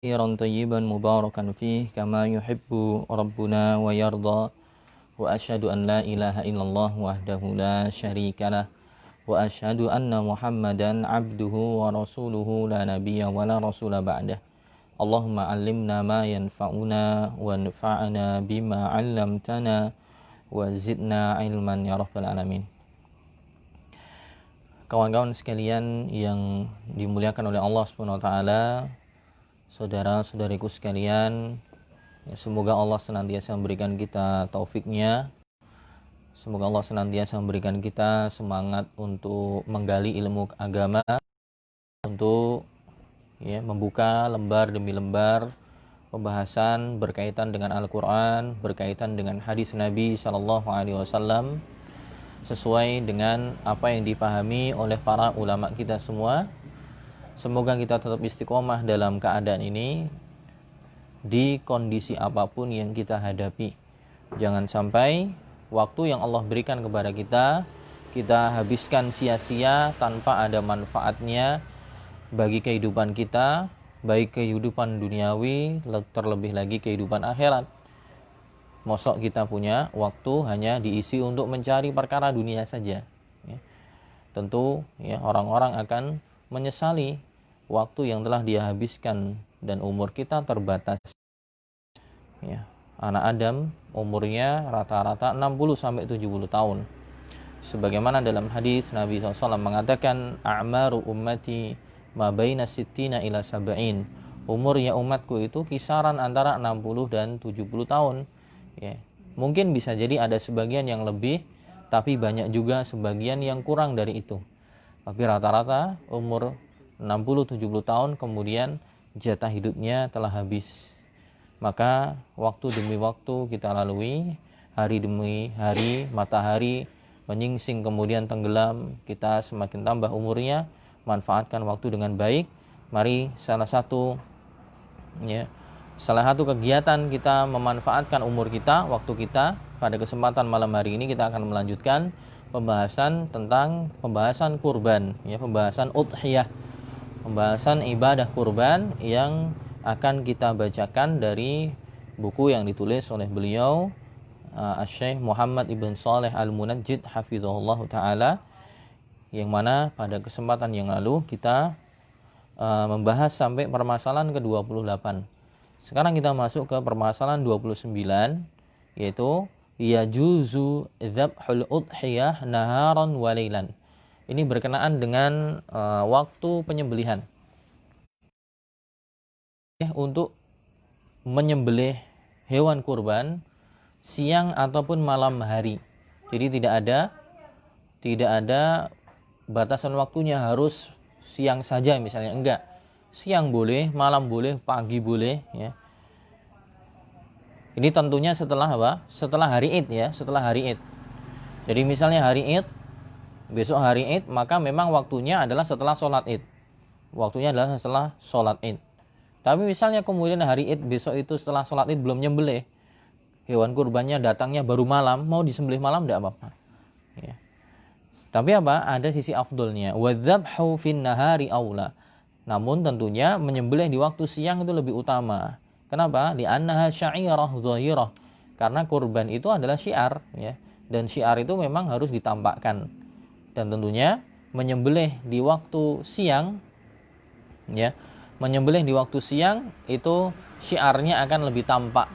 كثيرا طيبا مباركا فيه كما يحب ربنا ويرضى وأشهد أن لا إله إلا الله وحده لا شريك له وأشهد أن محمدا عبده ورسوله لا نبي ولا رسول بعده اللهم علمنا ما ينفعنا وانفعنا بما علمتنا وزدنا علما ya rabbal alamin. Kawan-kawan sekalian yang dimuliakan oleh Allah Subhanahu wa taala, saudara-saudariku sekalian, semoga Allah senantiasa memberikan kita taufiknya. Semoga Allah senantiasa memberikan kita semangat untuk menggali ilmu agama, untuk membuka lembar demi lembar pembahasan berkaitan dengan Al-Quran, berkaitan dengan hadis Nabi Shallallahu Alaihi Wasallam, sesuai dengan apa yang dipahami oleh para ulama kita semua. Semoga kita tetap istiqomah dalam keadaan ini di kondisi apapun yang kita hadapi. Jangan sampai waktu yang Allah berikan kepada kita habiskan sia-sia tanpa ada manfaatnya bagi kehidupan kita, baik kehidupan duniawi, terlebih lagi kehidupan akhirat. Mosok kita punya waktu hanya diisi untuk mencari perkara dunia saja. Tentu orang-orang akan menyesali waktu yang telah dia habiskan, dan umur kita terbatas. Anak Adam umurnya rata-rata 60-70 tahun. Sebagaimana dalam hadis Nabi SAW mengatakan, a'maru ummati ma baina sittina ila sab'in. Umurnya umatku itu kisaran antara 60 dan 70 tahun. Mungkin bisa jadi ada sebagian yang lebih, tapi banyak juga sebagian yang kurang dari itu. Tapi rata-rata umur 60-70 tahun kemudian jatah hidupnya telah habis. Maka waktu demi waktu kita lalui, hari demi hari, matahari menyingsing kemudian tenggelam, kita semakin tambah umurnya. Manfaatkan waktu dengan baik. Mari salah satu kegiatan kita memanfaatkan umur kita, waktu kita. Pada kesempatan malam hari ini kita akan melanjutkan pembahasan tentang pembahasan kurban, pembahasan udhiyah, pembahasan ibadah kurban yang akan kita bacakan dari buku yang ditulis oleh beliau, Syekh Muhammad Ibn Saleh Al-Munajjid hafizahullah ta'ala, yang mana pada kesempatan yang lalu kita membahas sampai permasalahan ke-28. Sekarang kita masuk ke permasalahan 29, yaitu yajuzu dzabhul udhiyah naharan wa lailan. Ini berkenaan dengan waktu penyembelihan. Untuk menyembelih hewan kurban siang ataupun malam hari. Jadi tidak ada batasan waktunya harus siang saja misalnya, enggak. Siang boleh, malam boleh, pagi boleh, Ini tentunya setelah apa? Setelah hari Id, setelah hari Id. Jadi misalnya hari Id, besok hari Id, maka memang waktunya adalah setelah sholat Id. Waktunya adalah setelah sholat Id. Tapi misalnya kemudian hari Id besok itu setelah sholat Id belum nyembelih, hewan kurbannya datangnya baru malam, mau disembelih malam tidak apa-apa. Tapi apa? Ada sisi afdolnya. Wadzabhu fin nahari aula. Namun tentunya menyembelih di waktu siang itu lebih utama. Kenapa? Li'annaha syairah zahirah. Karena kurban itu adalah syiar, Dan syiar itu memang harus ditampakkan. Dan tentunya menyembelih di waktu siang, menyembelih di waktu siang itu syiarnya akan lebih tampak.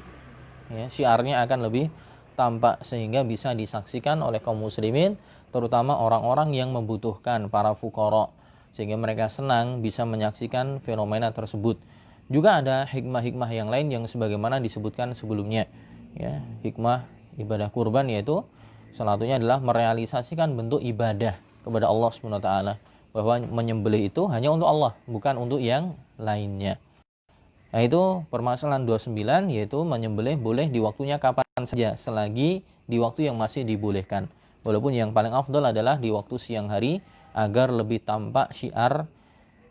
Syiarnya akan lebih tampak sehingga bisa disaksikan oleh kaum muslimin, terutama orang-orang yang membutuhkan, para fuqara, sehingga mereka senang bisa menyaksikan fenomena tersebut. Juga ada hikmah-hikmah yang lain yang sebagaimana disebutkan sebelumnya. Hikmah ibadah kurban yaitu salah satunya adalah merealisasikan bentuk ibadah kepada Allah Subhanahu wa taala, bahwa menyembelih itu hanya untuk Allah, bukan untuk yang lainnya. Nah, itu permasalahan 29, yaitu menyembelih boleh di waktunya kapan saja selagi di waktu yang masih dibolehkan. Walaupun yang paling afdal adalah di waktu siang hari agar lebih tampak syiar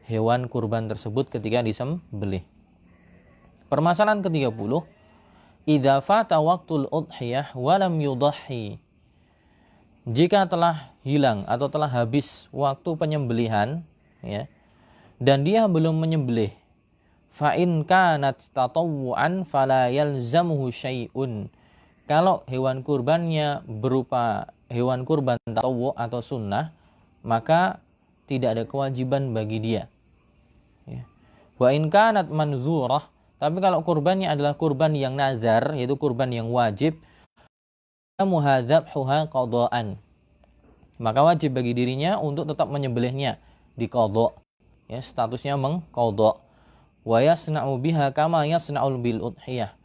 hewan kurban tersebut ketika disembelih. Permasalahan ke-30, idza fata waqtul udhiyah wa lam yudhhi. Jika telah hilang atau telah habis waktu penyembelihan, dan dia belum menyembelih, Fa in kanat tatawwu'an fala yalzamuhu syai'un. Kalau hewan kurbannya berupa hewan kurban tatawwu' atau sunnah, maka tidak ada kewajiban bagi dia. Ya. Wa in kanat manzurah, tapi kalau kurbannya adalah kurban yang nazar, yaitu kurban yang wajib, muhadzabhuha qada'an, maka wajib bagi dirinya untuk tetap menyembelihnya di qada', ya, statusnya mengqada'. Wa yasna'u biha kama yasna'ul bil udhiyah,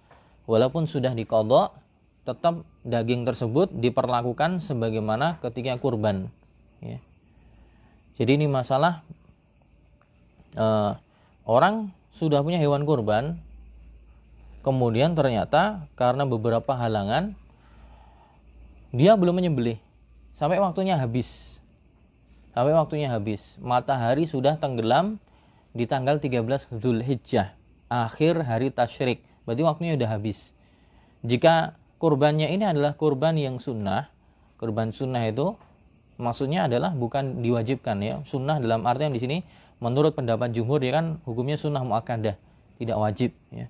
walaupun sudah di qada', tetap daging tersebut diperlakukan sebagaimana ketika kurban, ya. Jadi ini masalah orang sudah punya hewan kurban, kemudian ternyata karena beberapa halangan dia belum menyembelih sampai waktunya habis. Matahari sudah tenggelam di tanggal 13 Zulhijjah, akhir hari tasyrik. Berarti waktunya sudah habis. Jika kurbannya ini adalah kurban yang sunnah, kurban sunnah itu maksudnya adalah bukan diwajibkan, ya. Sunnah dalam artian di sini menurut pendapat jumhur, ya kan, hukumnya sunnah muakkadah, tidak wajib, ya.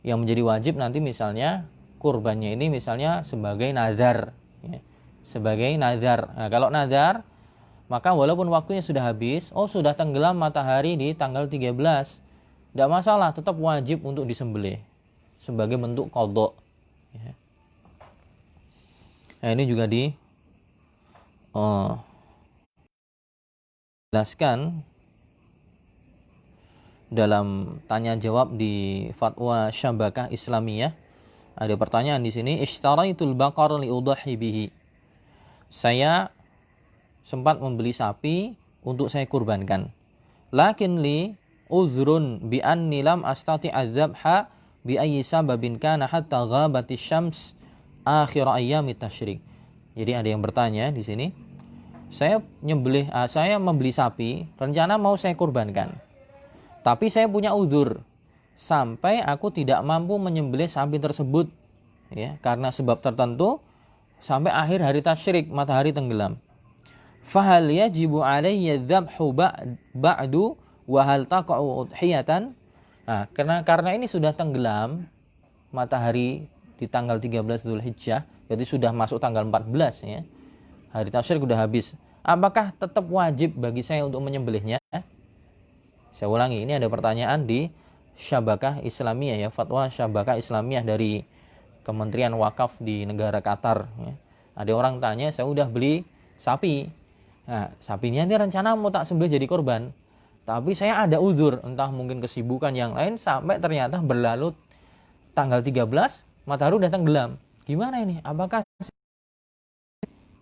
Yang menjadi wajib nanti misalnya kurbannya ini misalnya sebagai nazar, ya. Sebagai nazar. Nah, kalau nazar, maka walaupun waktunya sudah habis, sudah tenggelam matahari di tanggal 13, tidak masalah, tetap wajib untuk disembelih sebagai bentuk qada, ya. Nah, ini juga dijelaskan dalam tanya jawab di fatwa Syabakah Islamiyah. Ada pertanyaan di sini, ishtaraitul baqar li udhi bihi. Saya sempat membeli sapi untuk saya kurbankan. Lakin li uzrun bi anni lam astati adzabha bi ayyi sababin kana hatta ghabatis syams akhir ayyami tasyrik. Jadi ada yang bertanya di sini, saya membeli sapi, rencana mau saya kurbankan. Tapi saya punya uzur sampai aku tidak mampu menyembelih sapi tersebut, ya, karena sebab tertentu sampai akhir hari tasyrik, matahari tenggelam. Fahal yajibu alayya dzabhu ba'du wa hal taqa'u udhiyatan? Nah, karena ini sudah tenggelam matahari di tanggal 13 Dzulhijjah, berarti sudah masuk tanggal 14, ya. Hari tasyrik sudah habis. Apakah tetap wajib bagi saya untuk menyembelihnya? Saya ulangi, ini ada pertanyaan di Syabakah Islamiyah, ya, fatwa Syabakah Islamiyah dari Kementerian Wakaf di negara Qatar, ya. Ada orang tanya, saya udah beli sapi. Nah, sapinya ini rencana mau tak sembelih jadi korban. Tapi saya ada uzur, entah mungkin kesibukan yang lain, sampai ternyata berlalu tanggal 13, matahari udah tenggelam. Gimana ini? Apakah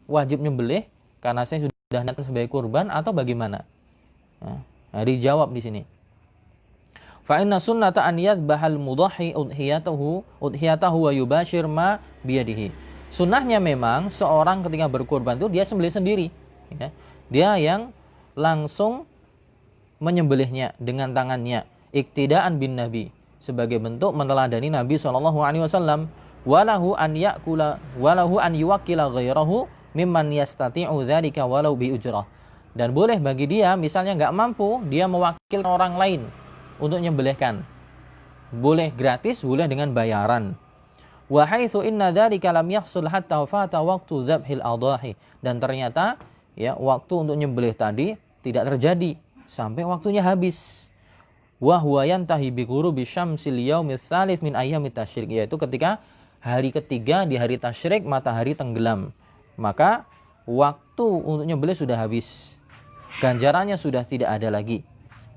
wajib nyembelih karena saya sudah datang sebagai kurban atau bagaimana? Nah, dijawab di sini. Fa inna sunnata an yadhbahal mudahhi udhiyatahu wa yubashir ma biyadihi. Sunnahnya memang seorang ketika berkurban itu dia sembelih sendiri, ya. Dia yang langsung menyembelihnya dengan tangannya, iktidaan bin nabi, sebagai bentuk meneladani Nabi SAW. Walahu an yuwakkila ghairahu mimman yastati'u dzalika walau bi ujrah. Dan boleh bagi dia, misalnya nggak mampu, dia mewakilkan orang lain untuk menyembelihkan. Boleh gratis, boleh dengan bayaran. Wa haitsu inna dzalika lam yahsul hatta fata waqtu dzabhil adhahi. Dan ternyata, ya, waktu untuk nyembelih tadi tidak terjadi sampai waktunya habis. Wa huwa yantahi bi ghurubi syamsil yaumil tsalits min ayyamit tasyrik, yaitu ketika hari ketiga di hari tasyrik matahari tenggelam. Maka waktu untuk nyembelih sudah habis. Ganjarannya sudah tidak ada lagi.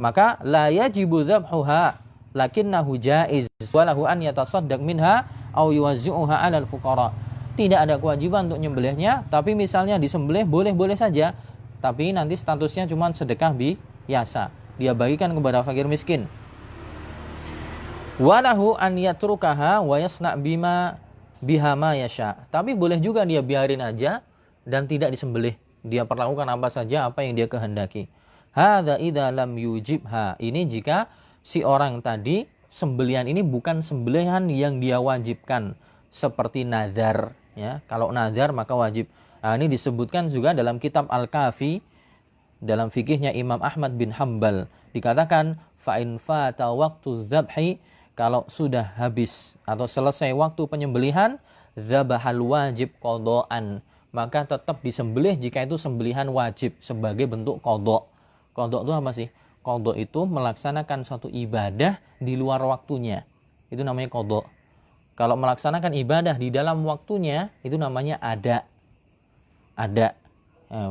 Maka la yajibu dzabhuha lakinnahu jaiz walahu an yatasaddaq minha aw yuwazzi'uha 'alal fuqara. Tidak ada kewajiban untuk nyembelihnya, tapi misalnya disembelih boleh-boleh saja, tapi nanti statusnya cuma sedekah biasa, dia bagikan kepada fakir miskin. Walahu an yatrukaha wa yasna' biha ma yasha. Tapi boleh juga dia biarin aja dan tidak disembelih. Dia perlakukan apa saja apa yang dia kehendaki. Hadza idza lam yujibha. Ini jika si orang tadi sembelihan ini bukan sembelihan yang dia wajibkan seperti nazar, ya. Kalau nazar maka wajib. Nah, ini disebutkan juga dalam kitab Al-Kafi dalam fikihnya Imam Ahmad bin Hanbal. Dikatakan fa'in fata waktu dzabhi, kalau sudah habis atau selesai waktu penyembelihan, dzabahal wajib qadaan, maka tetap disembelih jika itu sembelihan wajib sebagai bentuk qada. Qada itu apa sih? Qada itu melaksanakan suatu ibadah di luar waktunya. Itu namanya qada. Kalau melaksanakan ibadah di dalam waktunya, itu namanya ada. Ada.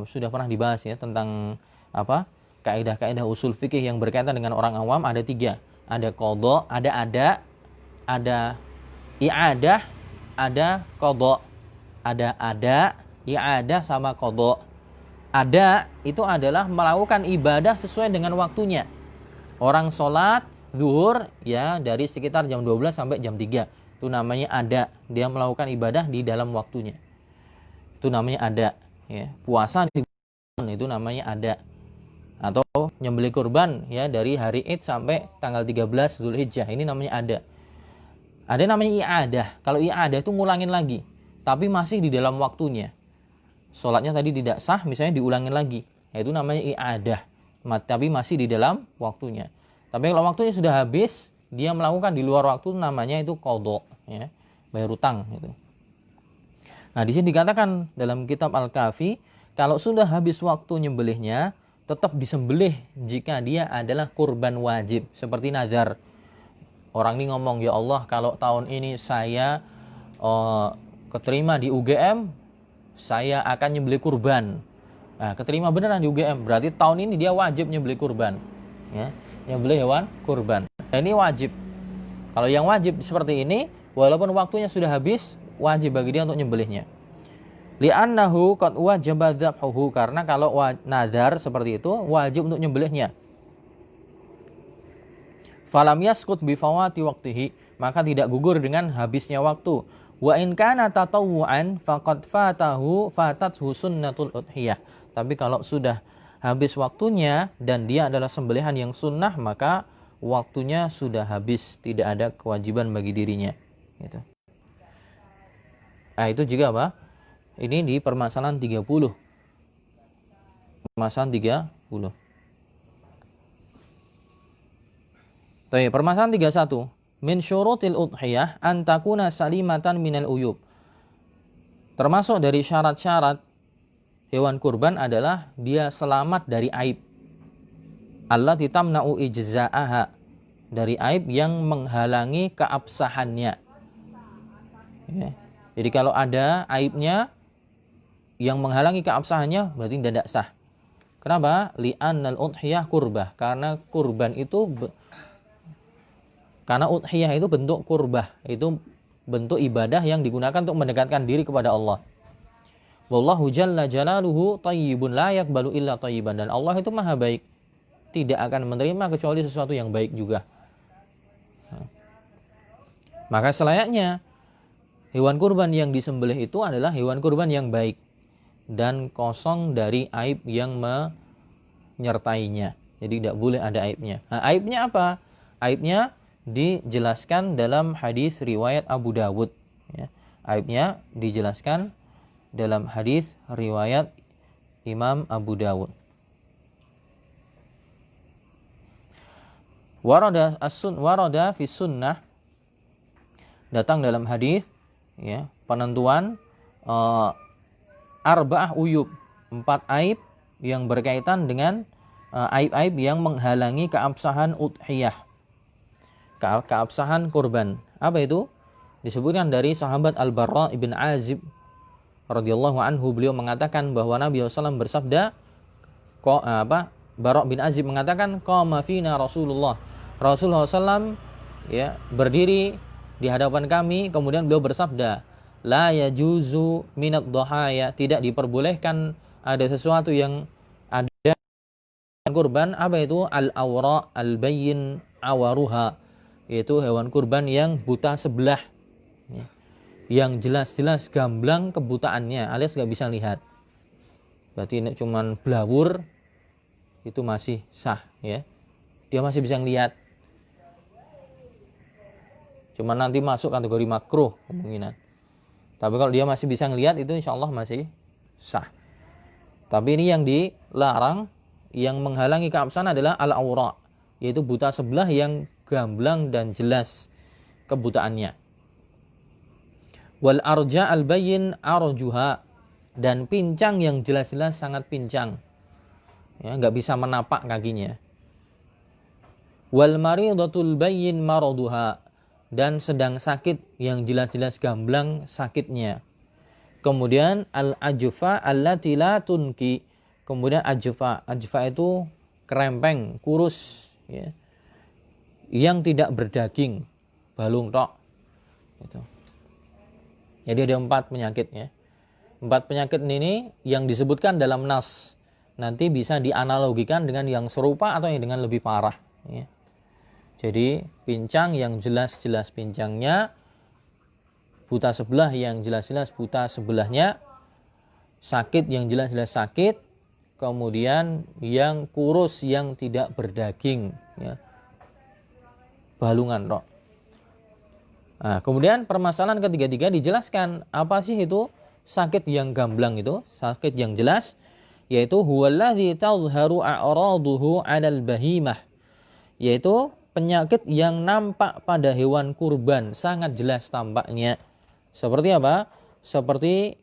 Sudah pernah dibahas ya tentang apa? Kaidah-kaidah usul fikih yang berkaitan dengan orang awam ada 3. Ada qada, ada i'adah, ada qada. Ada, i'adah sama qada. Ada itu adalah melakukan ibadah sesuai dengan waktunya. Orang sholat zuhur ya dari sekitar jam 12 sampai jam 3. Itu namanya ada. Dia melakukan ibadah di dalam waktunya. Itu namanya ada. Ya. Puasa itu namanya ada. Atau nyembelih kurban ya dari hari Id sampai tanggal 13 Dzulhijjah, ini namanya ada. Ada namanya i'adah. Kalau i'adah itu ngulangin lagi, tapi masih di dalam waktunya. Sholatnya tadi tidak sah, misalnya diulangin lagi, itu namanya i'adah, tapi masih di dalam waktunya. Tapi kalau waktunya sudah habis, dia melakukan di luar waktu, namanya itu qada, ya, bayar utang gitu. Nah di sini dikatakan dalam kitab Al-Kafi, kalau sudah habis waktu nyembelihnya, tetap disembelih jika dia adalah kurban wajib, seperti nazar. Orang ini ngomong, ya Allah kalau tahun ini saya keterima di UGM, saya akan nyembelih kurban. Nah, keterima beneran di UGM, berarti tahun ini dia wajib nyembelih kurban, ya, nyembelih hewan kurban. Nah, ini wajib. Kalau yang wajib seperti ini, walaupun waktunya sudah habis, wajib bagi dia untuk nyembelihnya. Li'annahu qad wajaba dzabhuhu, karena kalau nazar seperti itu wajib untuk nyembelihnya. Falam yaskut bi fawati waqtihi, maka tidak gugur dengan habisnya waktu. Wa in kana tatawwu'an faqad fatathu sunnatul udhiyah. Tapi kalau sudah habis waktunya dan dia adalah sembelihan yang sunnah, maka waktunya sudah habis, tidak ada kewajiban bagi dirinya gitu. Nah, itu juga apa? Ini di permasalahan 30. Permasalahan 30. Baik, permasalahan 31. Min syurutil udhiyah an takuna salimatan minal uyub. Termasuk dari syarat-syarat hewan kurban adalah dia selamat dari aib. Allati tamna'u ijza'aha, dari aib yang menghalangi keabsahannya. Ya. Jadi kalau ada aibnya yang menghalangi keabsahannya, berarti tidak sah. Kenapa? Li'annal udhiyah kurbah, karena kurban itu karena udhiyah itu bentuk kurbah, itu bentuk ibadah yang digunakan untuk mendekatkan diri kepada Allah. Wallahu jalla jalaluhu thayyibun la yaqbalu illa thayyiban, dan Allah itu maha baik, tidak akan menerima kecuali sesuatu yang baik juga. Maka selayaknya hewan kurban yang disembelih itu adalah hewan kurban yang baik dan kosong dari aib yang menyertainya. Jadi tidak boleh ada aibnya. Nah, aibnya apa? Aibnya dijelaskan dalam hadis riwayat Abu Dawud. Ya. Aibnya dijelaskan dalam hadis riwayat Imam Abu Dawud. Warada fi sunnah, datang dalam hadis ya, penentuan arba'ah uyub, 4 aib yang berkaitan dengan aib-aib yang menghalangi keabsahan udhiyah, keabsahan kurban. Apa itu? Disebutkan dari sahabat Al-Barra ibn Azib radhiyallahu anhu, beliau mengatakan bahwa Nabi SAW bersabda, Barra bin Azib mengatakan, qama fina Rasulullah SAW ya, berdiri di hadapan kami, kemudian beliau bersabda, la yajuzu minad dhahaya, tidak diperbolehkan ada sesuatu yang ada kurban. Apa itu? Al-awra al-bayyin awaruha, yaitu hewan kurban yang buta sebelah ya, yang jelas-jelas gamblang kebutaannya alias gak bisa lihat. Berarti ini cuman blawur, itu masih sah ya, dia masih bisa lihat. Cuman nanti masuk kategori makruh kemungkinan. Tapi kalau dia masih bisa ngelihat, itu insya Allah masih sah. Tapi ini yang dilarang, yang menghalangi keabsahan adalah al-awra. yaitu buta sebelah yang gamblang dan jelas kebutaannya. Wal arja al bayyin arjuha, dan pincang yang jelas-jelas sangat pincang, ya, nggak bisa menapak kakinya. Wal maridatul bayyin maraduha, dan sedang sakit yang jelas-jelas gamblang sakitnya. Kemudian al ajfa allati la tunki, kemudian ajfa itu kerempeng, kurus, ya, yang tidak berdaging, balung tok. Gitu. Jadi ada 4 penyakit, ya. 4 penyakit ini yang disebutkan dalam nas nanti bisa dianalogikan dengan yang serupa atau yang dengan lebih parah, ya. Jadi pincang yang jelas-jelas pincangnya, buta sebelah yang jelas-jelas buta sebelahnya, sakit yang jelas-jelas sakit, kemudian yang kurus yang tidak berdaging, ya, balungan tok. Nah, kemudian permasalahan ketiga dijelaskan apa sih itu sakit yang gamblang itu, sakit yang jelas, yaitu huwallazi tadhharu a'raduhu 'alal bahimah, yaitu penyakit yang nampak pada hewan kurban, sangat jelas tampaknya. Seperti apa? Seperti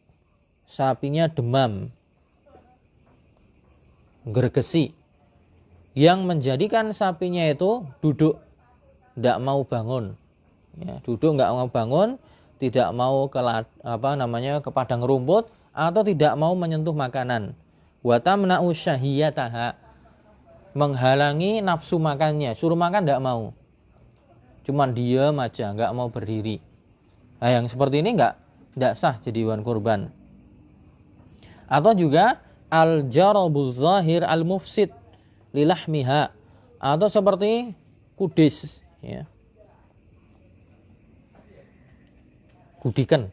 sapinya demam, gergesi, yang menjadikan sapinya itu duduk, tidak mau bangun. Ya, duduk nggak mau bangun, tidak mau ke padang rumput, atau tidak mau menyentuh makanan. Wa tamna'u syahiyataha, menghalangi nafsu makannya, suruh makan nggak mau, cuman diam aja, nggak mau berdiri. Nah, yang seperti ini nggak sah jadi hewan kurban. Atau juga al-jarabuz zahir al-mufsid lilahmiha, atau seperti kudis, ya, gudikan,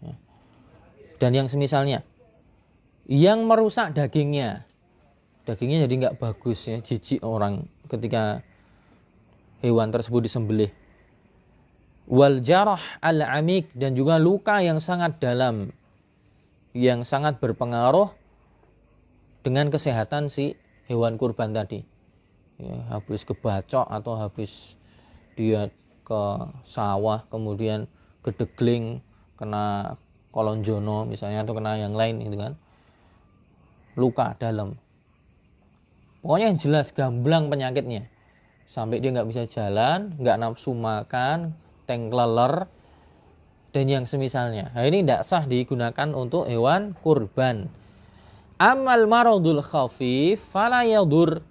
ya, dan yang semisalnya yang merusak dagingnya jadi nggak bagus, ya, jijik orang ketika hewan tersebut disembelih. Wal jarah al-amik, dan juga luka yang sangat dalam, yang sangat berpengaruh dengan kesehatan si hewan kurban tadi, ya, habis kebacok atau habis dia ke sawah kemudian gedegling, kena kolonjono misalnya, atau kena yang lain itu kan, luka dalam. Pokoknya yang jelas gamblang penyakitnya, sampai dia nggak bisa jalan, nggak nafsu makan, tengkleler, dan yang semisalnya. Nah, ini tidak sah digunakan untuk hewan kurban. Amal maradul khafif fala yadur.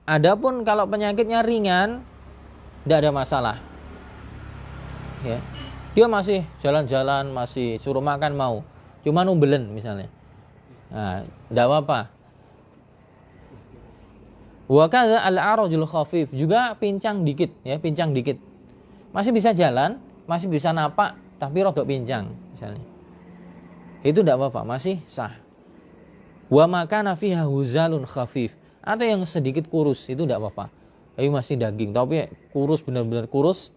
Adapun kalau penyakitnya ringan, tidak ada masalah, ya. Dia masih jalan-jalan, masih suruh makan mau, cuma numbelen misalnya, nah, tidak apa-apa. Wa kadza al-arajul khafif, juga pincang dikit, ya, pincang dikit, masih bisa jalan, masih bisa napak, tapi rodok pincang misalnya, itu tidak apa-apa, masih sah. Wa makana fiha huzalun khafif, atau yang sedikit kurus, itu tidak apa-apa, tapi masih daging, tapi kurus, benar-benar kurus,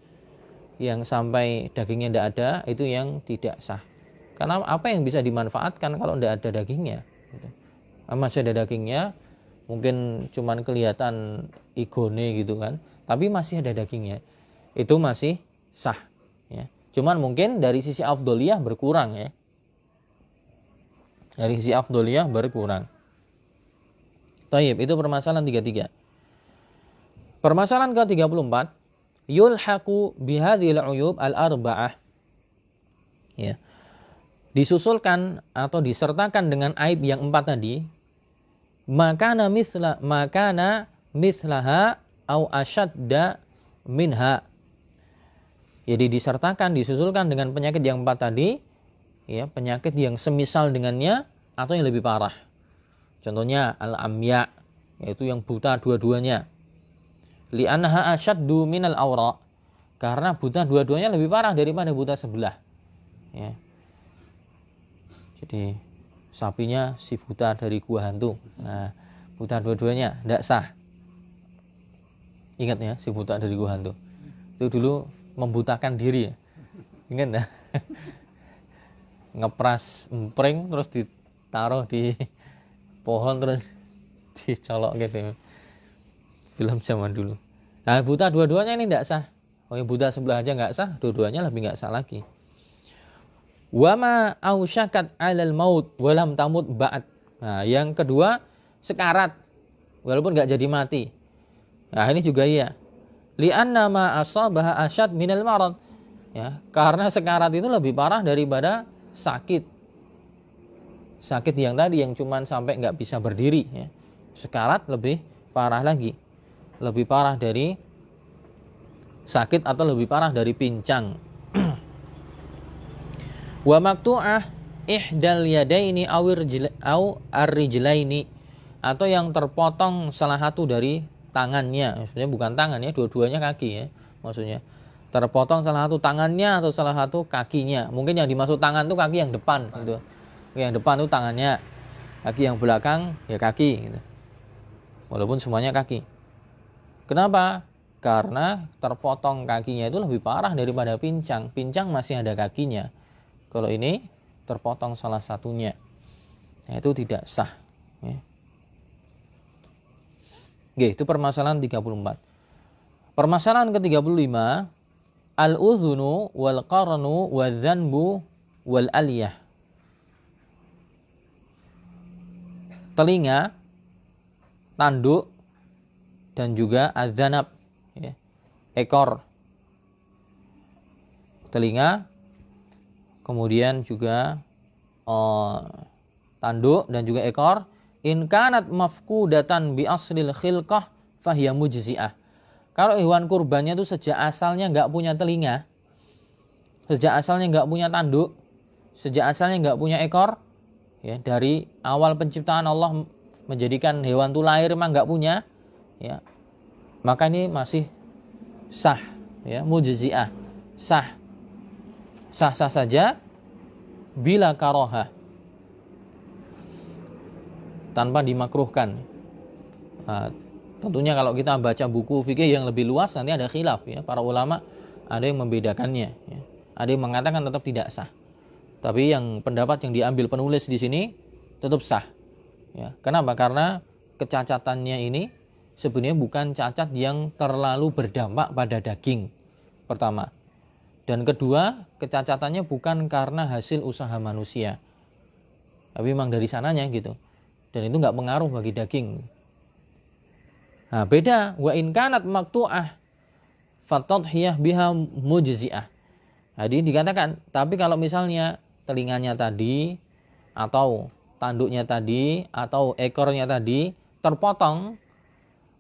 yang sampai dagingnya tidak ada, itu yang tidak sah. Karena apa yang bisa dimanfaatkan kalau tidak ada dagingnya, gitu. Masih ada dagingnya, mungkin cuman kelihatan igone gitu kan, tapi masih ada dagingnya, itu masih sah, ya. Cuman mungkin dari sisi afdoliyah berkurang, ya, dari sisi afdoliyah berkurang. Tayyib, itu permasalahan 33. Permasalahan ke-34, yulhaqu bihadhil uyub al-arba'ah, ya, disusulkan atau disertakan dengan aib yang 4 tadi, makana mithlaha au asyadda minha. Jadi disertakan, disusulkan dengan penyakit yang 4 tadi, ya, penyakit yang semisal dengannya atau yang lebih parah. Contohnya al-amya, yaitu yang buta dua-duanya. Li'annaha asyaddu minal awra, karena buta dua-duanya lebih parah daripada buta sebelah, ya. Jadi sapinya si buta dari gua hantu, nah, buta dua-duanya tidak sah. Ingat, ya, si buta dari gua hantu itu dulu membutakan diri, ya. Ingat ya? Ngepras empring terus ditaruh di pohon terus dicolok gitu. Film zaman dulu. Nah, buta dua-duanya ini tidak sah. Oh, yang buta sebelah aja nggak sah, dua-duanya lebih nggak sah lagi. Wama ausyakat 'alal maut walam tamut ba'd. Nah, yang kedua sekarat walaupun nggak jadi mati. Nah, ini juga iya. Li'anna ma asabaha asyad minal marad. Ya, karena sekarat itu lebih parah daripada sakit. Sakit yang tadi yang cuman sampai nggak bisa berdiri ya. Sekarat lebih parah lagi. Lebih parah dari sakit atau lebih parah dari pincang. Wa maktu'ah ihdal yadaini aw ar-rijlaini, atau yang terpotong salah satu dari tangannya. Maksudnya bukan tangan ya, dua-duanya kaki ya. Maksudnya terpotong salah satu tangannya atau salah satu kakinya. Mungkin yang dimaksud tangan itu kaki yang depan gitu. Yang depan itu tangannya. Kaki yang belakang ya kaki gitu. Walaupun semuanya kaki. Kenapa? Karena terpotong kakinya itu lebih parah daripada pincang. Pincang masih ada kakinya. Kalau ini terpotong salah satunya, nah, itu tidak sah. Ya. Oke, itu permasalahan 34. Permasalahan ke-35, al-udhunu wal qarnu wal dhanbu wal aliyah. Telinga, tanduk, dan juga adzanab, ya. Ekor. Telinga, kemudian juga tanduk dan juga ekor. In kanat mafqudatan bi aslil khilqah fahiya mujzi'ah. Kalau hewan kurbannya itu sejak asalnya nggak punya telinga, sejak asalnya nggak punya tanduk, sejak asalnya nggak punya ekor, ya, dari awal penciptaan Allah menjadikan hewan itu lahir memang nggak punya, ya, maka ini masih sah, ya, mujzi'ah, sah saja bila karohah, tanpa dimakruhkan. Nah, tentunya kalau kita baca buku fikih yang lebih luas nanti ada khilaf ya, para ulama ada yang membedakannya ya. Ada yang mengatakan tetap tidak sah. Tapi yang pendapat yang diambil penulis di sini tetap sah. Ya, kenapa? Karena kecacatannya ini sebenarnya bukan cacat yang terlalu berdampak pada daging. Pertama. Dan kedua, kecacatannya bukan karena hasil usaha manusia. Tapi memang dari sananya gitu. Dan itu nggak pengaruh bagi daging. Nah, beda. Wa in kanat maqtu'ah fatadhiyah biha mujzi'ah. Jadi dikatakan, tapi kalau misalnya telinganya tadi atau tanduknya tadi atau ekornya tadi terpotong,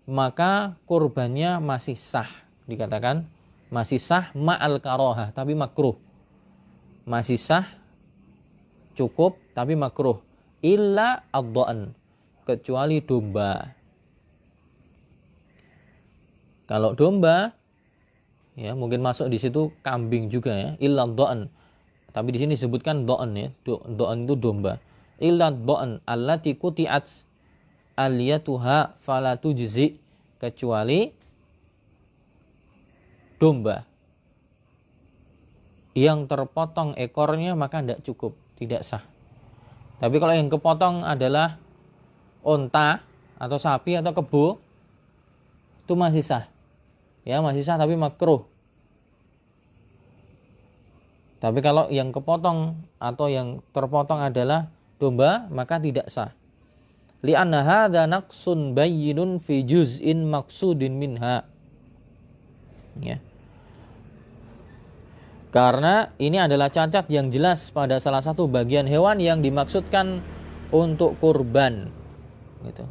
maka kurbannya masih sah. Dikatakan masih sah ma'al karohah, tapi makruh. Masih sah, cukup, tapi makruh. Illa ad-dha'n, kecuali domba. Kalau domba, ya mungkin masuk di situ kambing juga ya. Illa ad-dha'n. Tapi di sini disebutkan dha'n ya. Dha'n itu domba. Illa ad-dha'n allati quti'at aliyatuha fala tujzi, kecuali domba yang terpotong ekornya maka tidak cukup, tidak sah. Tapi kalau yang kepotong adalah onta atau sapi atau kebo, itu masih sah. Ya, masih sah tapi makruh. Tapi kalau yang kepotong atau yang terpotong adalah domba, maka tidak sah. Li'anna hadza naqsun bayyinun fi juz'in maqsudin minha. Ya. Karena ini adalah cacat yang jelas pada salah satu bagian hewan yang dimaksudkan untuk kurban. Gitu.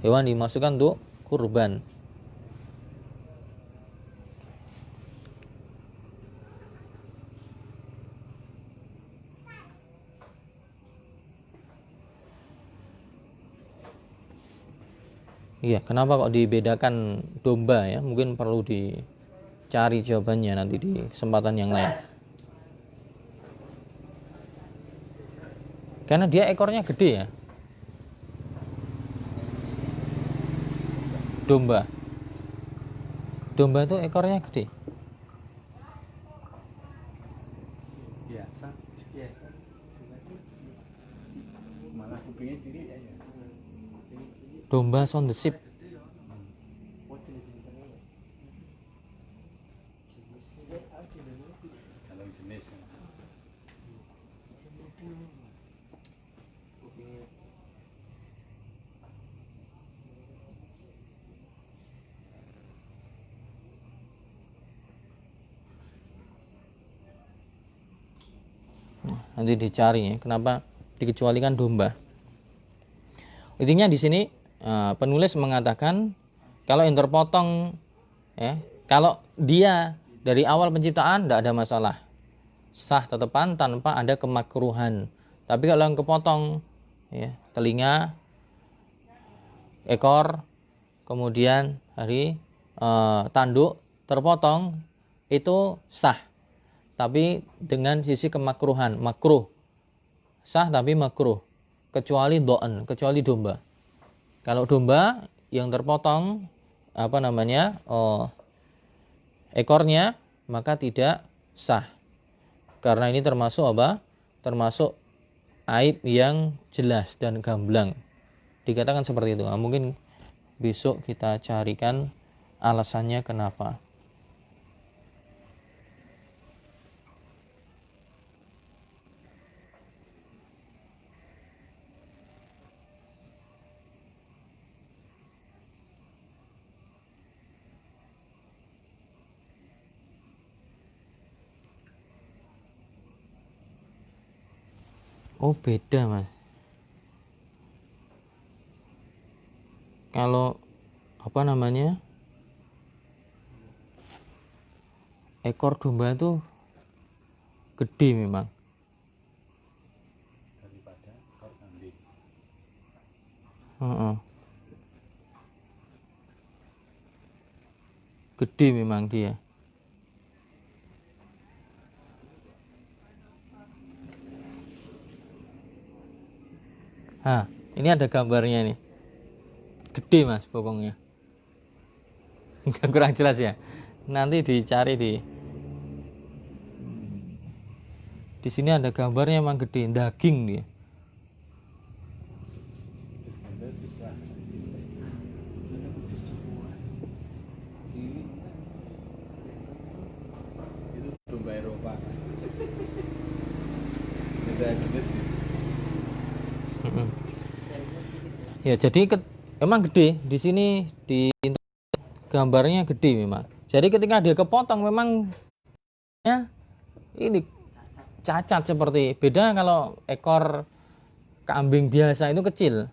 Hewan dimaksudkan untuk kurban. Iya, kenapa kok dibedakan domba ya? Mungkin perlu cari jawabannya nanti di kesempatan yang lain. Karena dia ekornya gede ya. Domba. Domba itu ekornya gede. Biasa. Malah kupingnya ciri ya. Domba sound the sheep. Nanti dicari ya, kenapa dikecualikan domba. Intinya di sini penulis mengatakan kalau yang terpotong ya, kalau dia dari awal penciptaan tidak ada masalah, sah tetepan tanpa ada kemakruhan. Tapi kalau yang kepotong ya, telinga, ekor, kemudian tanduk terpotong, itu sah, tapi dengan sisi kemakruhan, makruh. Sah tapi makruh, kecuali do'an, kecuali domba. Kalau domba yang terpotong ekornya, maka tidak sah. Karena ini termasuk apa? Termasuk aib yang jelas dan gamblang. Dikatakan seperti itu. Nah, mungkin besok kita carikan alasannya kenapa. Oh, beda, Mas. Kalau ekor domba itu gede memang. Daripada ekor kambing. Gede memang dia. Ini ada gambarnya nih. Gede, Mas, bokongnya. Enggak, kurang jelas ya. Nanti dicari di sini ada gambarnya, emang gede, daging dia. Itu domba Eropa. Beda jenis sih. Ya, jadi emang gede. Di sini di gambarnya gede memang. Jadi ketika dia kepotong memang ya ini cacat seperti beda kalau ekor kambing biasa itu kecil.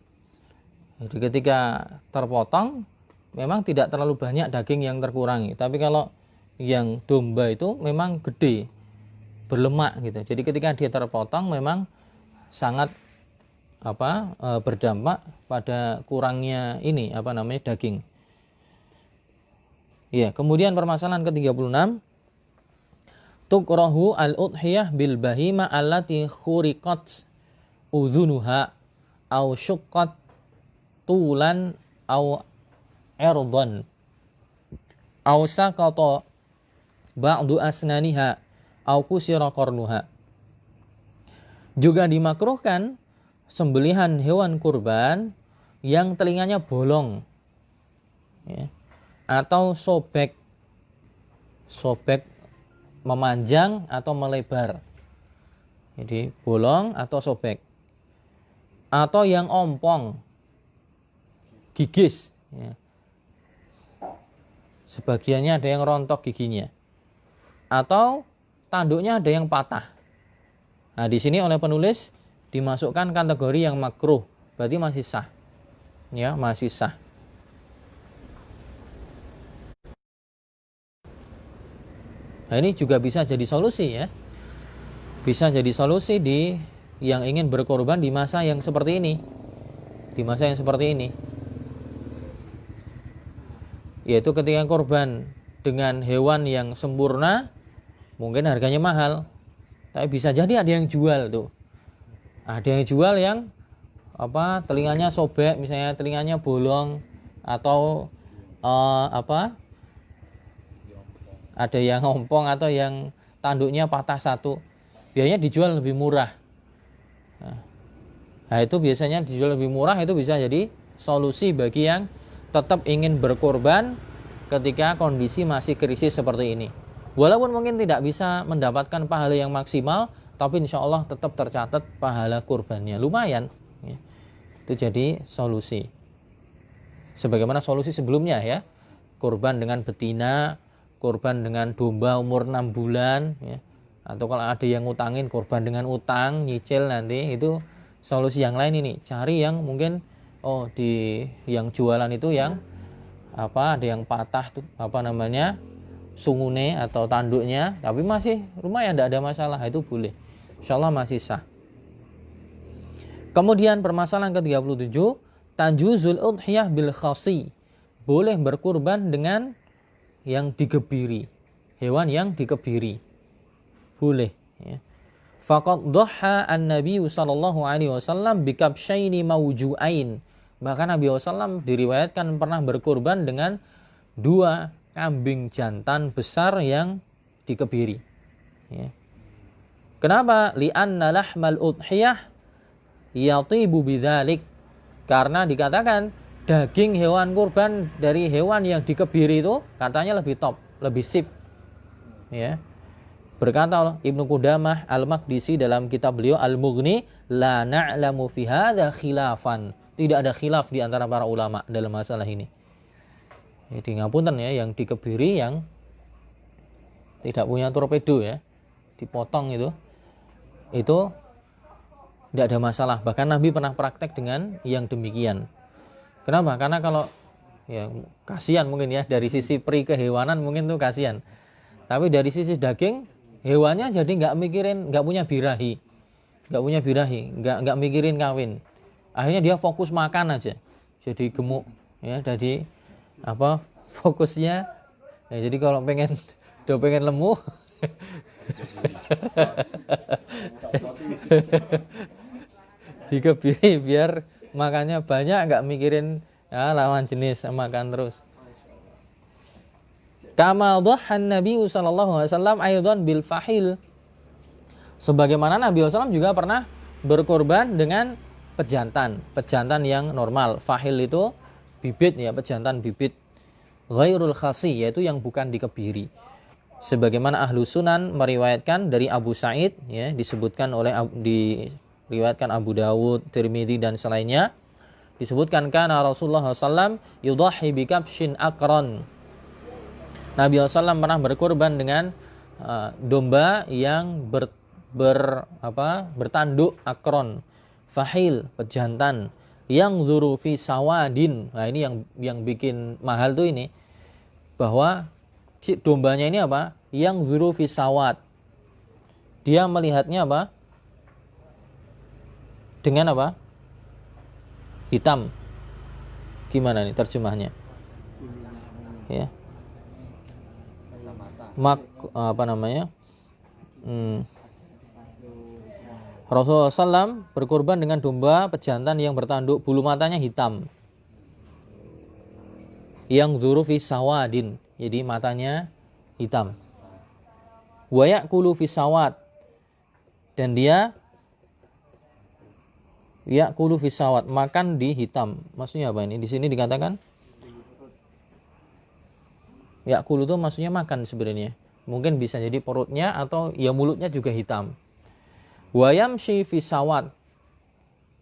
Jadi ketika terpotong memang tidak terlalu banyak daging yang terkurangi. Tapi kalau yang domba itu memang gede, berlemak gitu. Jadi ketika dia terpotong memang sangat berdampak pada kurangnya daging. Ya, kemudian permasalahan ke-36, tukrahu al-udhiyah bil bahima allati khuriqat udhunuha aw syuqqat tulan aw irdan aw saqata ba'du asnaniha aw kusira qarnuha. Juga dimakruhkan sembelihan hewan kurban yang telinganya bolong ya, atau sobek memanjang atau melebar. Jadi bolong atau sobek, atau yang ompong, gigis ya. Sebagiannya ada yang rontok giginya, atau tanduknya ada yang patah. Nah, di sini oleh penulis dimasukkan kategori yang makruh, berarti masih sah. Ya, masih sah. Nah, ini juga bisa jadi solusi ya. Bisa jadi solusi di yang ingin berkorban di masa yang seperti ini. Di masa yang seperti ini. Yaitu ketika korban dengan hewan yang sempurna, mungkin harganya mahal. Tapi bisa jadi ada yang jual tuh. Ada yang jual yang telinganya sobek, misalnya telinganya bolong, atau ada yang ompong atau yang tanduknya patah satu, biasanya dijual lebih murah. Nah, itu biasanya dijual lebih murah, itu bisa jadi solusi bagi yang tetap ingin berkorban ketika kondisi masih krisis seperti ini. Walaupun mungkin tidak bisa mendapatkan pahala yang maksimal, tapi insya Allah tetap tercatat pahala kurbannya, lumayan ya. Itu jadi solusi sebagaimana solusi sebelumnya ya, kurban dengan betina, kurban dengan domba umur 6 bulan ya. Atau kalau ada yang ngutangin, kurban dengan utang nyicil, nanti itu solusi yang lain. Ini cari yang mungkin di yang jualan itu yang ada yang patah tuh sungune atau tanduknya, tapi masih lumayan, tidak ada masalah, itu boleh, insyaallah masih sah. Kemudian permasalahan ke-37, tajuzul udhiyah bil khasi, boleh berkurban dengan yang digebiri, hewan yang dikebiri, boleh ya. Faqad dhaha an-nabi sallallahu alaihi wasallam bi kabsyaini mawju'ain, bahkan Nabi SAW diriwayatkan pernah berkurban dengan 2 kambing jantan besar yang dikebiri ya. Kenapa? Li'anna lahmal udhiyah yatibu bidzalik, karena dikatakan daging hewan kurban dari hewan yang dikebiri itu katanya lebih top, lebih sip ya. Berkata Ibnu Qudamah Al-Maqdisi dalam kitab beliau Al-Mughni, la na'lamu fi hadza khilafan, tidak ada khilaf di antara para ulama dalam masalah ini. Jadi ngapunten ya, yang dikebiri yang tidak punya torpedo ya, dipotong itu tidak ada masalah. Bahkan Nabi pernah praktek dengan yang demikian. Kenapa? Karena kalau ya kasihan mungkin ya, dari sisi peri kehewanan mungkin tuh kasihan. Tapi dari sisi daging, hewannya jadi nggak punya birahi, nggak mikirin kawin. Akhirnya dia fokus makan aja, jadi gemuk ya. Jadi fokusnya ya, jadi kalau pengen lemu dikebiri biar makannya banyak, nggak mikirin ya, lawan jenis, makan terus. Kama dhahan Nabi sallallahu alaihi wasallam aidan bil fahil, sebagaimana Nabi SAW juga pernah berkorban dengan pejantan yang normal. Fahil itu bibit ya, pejantan bibit. Ghairul khasi, yaitu yang bukan dikebiri. Sebagaimana Ahlu Sunan meriwayatkan dari Abu Sa'id ya, diriwayatkan Abu Dawud, Tirmidzi dan selainnya, disebutkan kana Rasulullah SAW yudhahi bi kabshin akron. Nabi SAW pernah berkorban dengan domba yang bertanduk akron, fahil, pejantan, yang zuru fi sawadin. Nah ini yang bikin mahal tuh ini, bahwa dombanya ini yang zuru fi sawad, dia melihatnya dengan hitam. Gimana nih terjemahnya ya? Rasulullah SAW berkorban dengan domba pejantan yang bertanduk, bulu matanya hitam, yang zurufi sawadin, jadi matanya hitam. Wa ya'kulu fi sawad, dan dia ya'kulu fi sawad, makan di hitam. Maksudnya apa ini? Di sini dikatakan ya'kulu itu maksudnya makan sebenarnya. Mungkin bisa jadi perutnya atau ya mulutnya juga hitam. Wa yamshi fi sawad,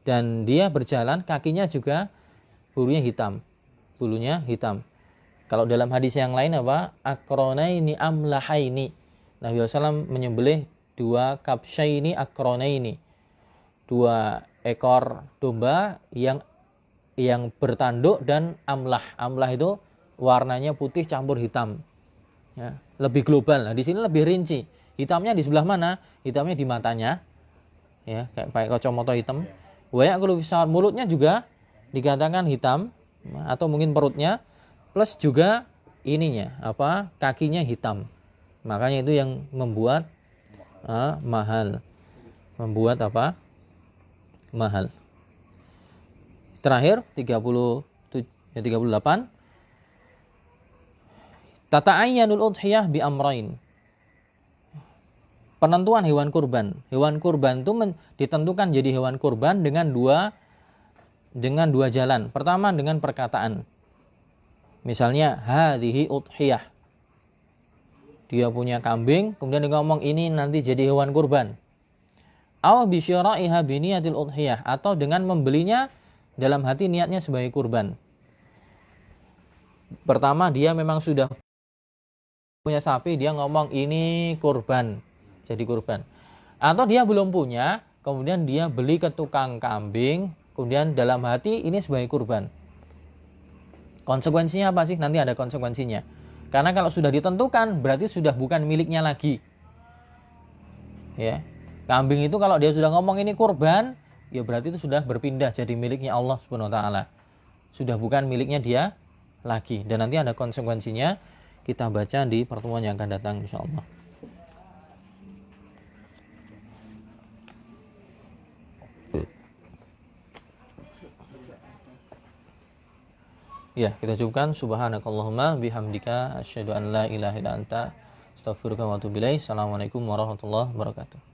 dan dia berjalan kakinya juga bulunya hitam. Kalau dalam hadis yang lain akronaini amlahaini, Nabi SAW menyembelih 2 kabsyaini akronaini, 2 ekor domba yang bertanduk dan amlah itu warnanya putih campur hitam ya, lebih global. Nah di sini lebih rinci, hitamnya di sebelah mana? Hitamnya di matanya ya, kayak pakai kacamata hitam. Wa ya'kulu fi sawad, mulutnya juga dikatakan hitam atau mungkin perutnya, plus juga ininya kakinya hitam. Makanya itu yang membuat mahal. Mahal. Terakhir 38, tata'ayyanul udhiyah bi amrain. Penentuan hewan kurban. Hewan kurban itu ditentukan jadi hewan kurban dengan dua jalan. Pertama dengan perkataan. Misalnya hadhihi udhiyah. Dia punya kambing, kemudian dia ngomong ini nanti jadi hewan kurban. Aw bi syira'iha bi niyatil udhiyah, atau dengan membelinya dalam hati niatnya sebagai kurban. Pertama dia memang sudah punya sapi, dia ngomong ini kurban, jadi kurban. Atau dia belum punya, kemudian dia beli ke tukang kambing, kemudian dalam hati ini sebagai kurban. Konsekuensinya apa sih? Nanti ada konsekuensinya. Karena kalau sudah ditentukan, berarti sudah bukan miliknya lagi. Ya. Kambing itu kalau dia sudah ngomong ini kurban, ya berarti itu sudah berpindah jadi miliknya Allah Subhanahu wa taala. Sudah bukan miliknya dia lagi. Dan nanti ada konsekuensinya, kita baca di pertemuan yang akan datang insyaallah. Ya, kita cukupkan. Subhanakallahumma bihamdika asyhadu an la ilaha illa anta astaghfiruka wa atubu ilaik. Assalamualaikum warahmatullahi wabarakatuh.